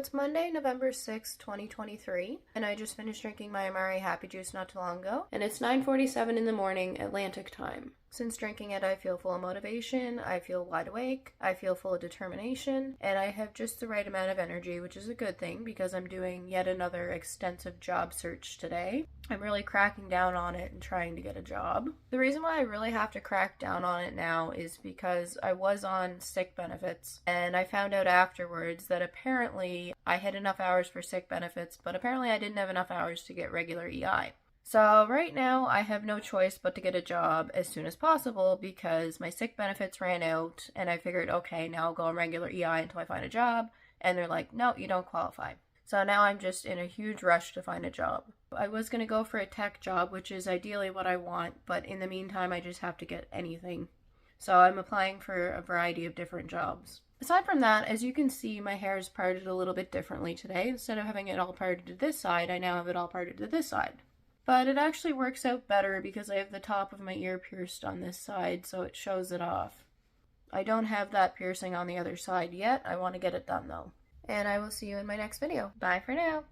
it's Monday, November 6th, 2023, and I just finished drinking my Amare Happy Juice not too long ago, and it's 9:47 in the morning Atlantic time. Since drinking it, I feel full of motivation, I feel wide awake, I feel full of determination, and I have just the right amount of energy, which is a good thing because I'm doing yet another extensive job search today. I'm really cracking down on it and trying to get a job. The reason why I really have to crack down on it now is because I was on sick benefits, and I found out afterwards that apparently I had enough hours for sick benefits, but apparently I didn't have enough hours to get regular EI. So right now I have no choice but to get a job as soon as possible because my sick benefits ran out, and I figured, okay, now I'll go on regular EI until I find a job, and they're like, no, you don't qualify. So now I'm just in a huge rush to find a job. I was going to go for a tech job, which is ideally what I want, but in the meantime I just have to get anything. So I'm applying for a variety of different jobs. Aside from that, as you can see, my hair is parted a little bit differently today. Instead of having it all parted to this side, I now have it all parted to this side. But it actually works out better because I have the top of my ear pierced on this side, so it shows it off. I don't have that piercing on the other side yet. I want to get it done though. And I will see you in my next video. Bye for now.